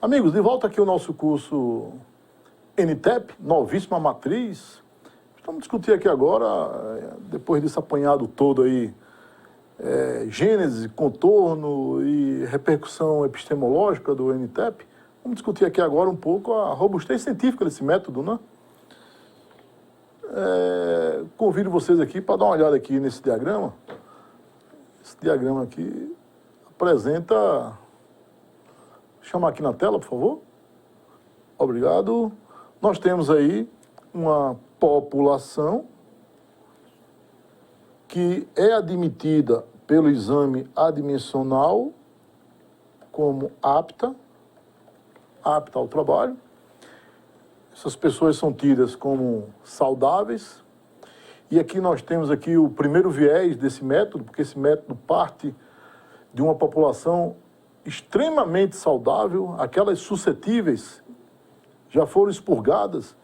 Amigos, de volta aqui ao nosso curso NTEP, Novíssima Matriz. Vamos discutir aqui agora, depois desse apanhado todo aí, gênese, contorno e repercussão epistemológica do NTEP, vamos discutir aqui agora um pouco a robustez científica desse método, né? Convido vocês aqui para dar uma olhada aqui nesse diagrama. Esse diagrama aqui apresenta... Chama aqui na tela, por favor. Obrigado. Nós temos aí uma população que é admitida pelo exame admissional como apta ao trabalho. Essas pessoas são tidas como saudáveis. E aqui nós temos aqui o primeiro viés desse método, porque esse método parte de uma população extremamente saudável, aquelas suscetíveis já foram expurgadas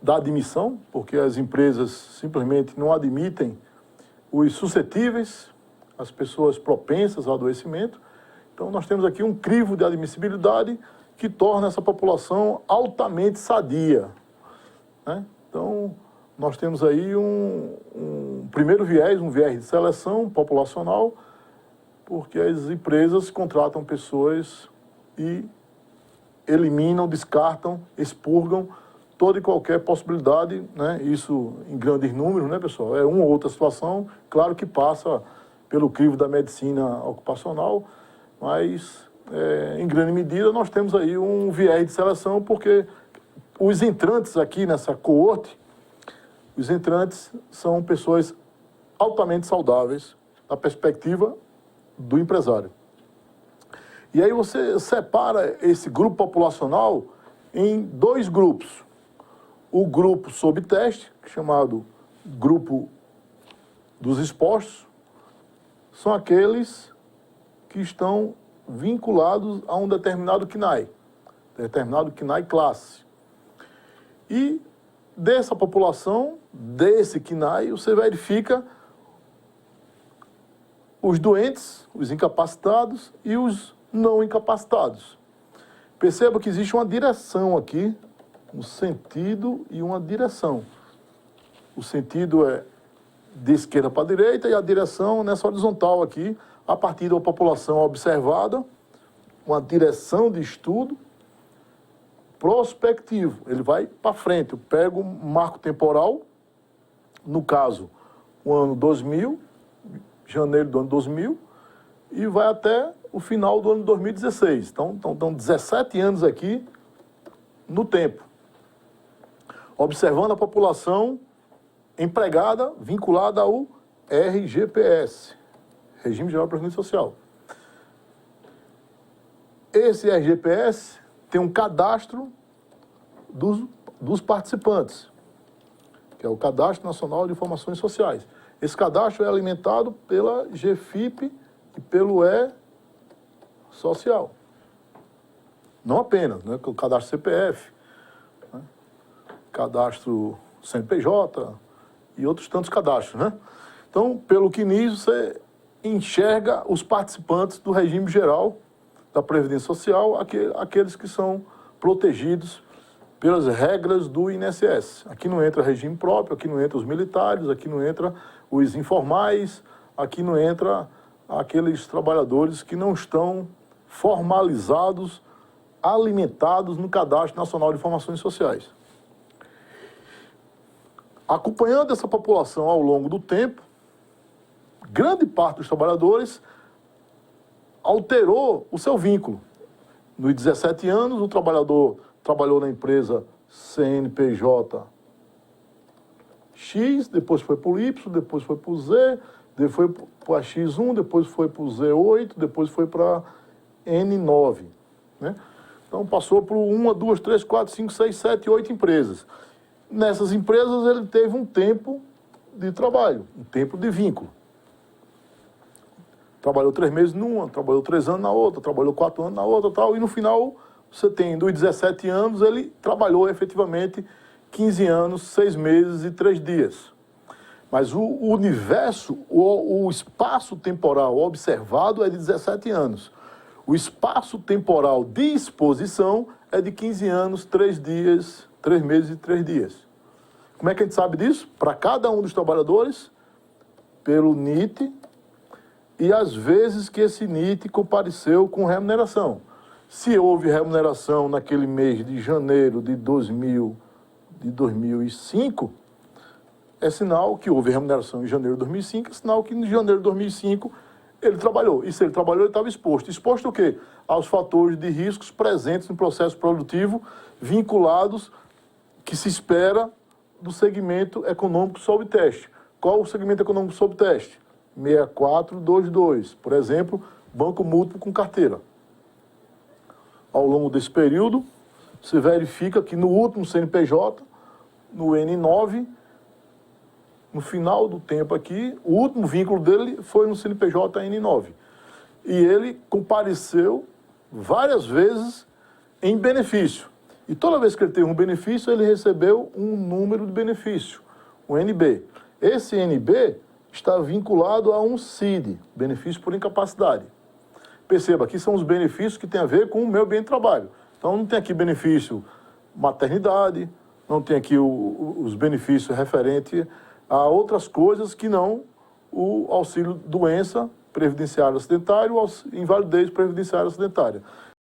da admissão, porque as empresas simplesmente não admitem os suscetíveis, as pessoas propensas ao adoecimento. Então nós temos aqui um crivo de admissibilidade que torna essa população altamente sadia, né? Então nós temos aí um primeiro viés, um viés de seleção populacional, porque as empresas contratam pessoas e eliminam, descartam, expurgam toda e qualquer possibilidade, né? Isso em grandes números, né, pessoal? É uma ou outra situação, claro que passa pelo crivo da medicina ocupacional, mas em grande medida nós temos aí um viés de seleção, porque os entrantes aqui nessa coorte, os entrantes são pessoas altamente saudáveis da perspectiva do empresário. E aí você separa esse grupo populacional em dois grupos. O grupo sob teste, chamado grupo dos expostos, são aqueles que estão vinculados a um determinado CNAE classe. E dessa população, desse CNAE, você verifica os doentes, os incapacitados e os não incapacitados. Perceba que existe uma direção aqui, um sentido e uma direção. O sentido é de esquerda para a direita e a direção nessa horizontal aqui, a partir da população observada, uma direção de estudo prospectivo. Ele vai para frente. Eu pego um marco temporal, no caso, o ano 2000, janeiro do ano 2000, e vai até o final do ano 2016. Então, estão 17 anos aqui no tempo. Observando a população empregada vinculada ao RGPS, Regime Geral de Previdência Social. Esse RGPS tem um cadastro dos participantes, que é o Cadastro Nacional de Informações Sociais. Esse cadastro é alimentado pela GFIP e pelo E-Social. Não apenas, né? O cadastro CPF, né? Cadastro CNPJ e outros tantos cadastros, né? Então, pelo CNIS, você enxerga os participantes do regime geral da Previdência Social, aqueles que são protegidos pelas regras do INSS. Aqui não entra regime próprio, aqui não entra os militares, aqui não entra os informais, aqui não entra aqueles trabalhadores que não estão formalizados, alimentados no Cadastro Nacional de Informações Sociais. Acompanhando essa população ao longo do tempo, grande parte dos trabalhadores alterou o seu vínculo. Nos 17 anos, o trabalhador trabalhou na empresa CNPJ X, depois foi para o Y, depois foi para o Z, depois foi para X1, depois foi para o Z8, depois foi para N9, né? Então passou por 1, 2, 3, 4, 5, 6, 7, 8 empresas. Nessas empresas ele teve um tempo de trabalho, um tempo de vínculo. Trabalhou 3 meses numa, trabalhou 3 anos na outra, trabalhou 4 anos na outra, tal, e no final você tem, dos 17 anos, ele trabalhou efetivamente 15 anos, 6 meses e 3 dias. Mas o universo, o espaço temporal observado é de 17 anos. O espaço temporal de exposição é de 15 anos, 3 dias, 3 meses e 3 dias. Como é que a gente sabe disso? Para cada um dos trabalhadores, pelo NIT, e as vezes que esse NIT compareceu com remuneração. Se houve remuneração naquele mês de janeiro de 2005, é sinal que houve remuneração em janeiro de 2005, é sinal que em janeiro de 2005 ele trabalhou. E se ele trabalhou, ele estava exposto. Exposto o quê? Aos fatores de riscos presentes no processo produtivo, vinculados, que se espera do segmento econômico sob teste. Qual o segmento econômico sob teste? 6422. Por exemplo, banco múltiplo com carteira. Ao longo desse período, se verifica que no último CNPJ, no N9, no final do tempo aqui, o último vínculo dele foi no CNPJ N9. E ele compareceu várias vezes em benefício. E toda vez que ele teve um benefício, ele recebeu um número de benefício, o NB. Esse NB está vinculado a um CID, benefício por incapacidade. Perceba, aqui são os benefícios que têm a ver com o meu bem de trabalho. Então não tem aqui benefício maternidade, não tem aqui os benefícios referentes a outras coisas que não o auxílio doença previdenciário acidentário, invalidez previdenciária acidentária.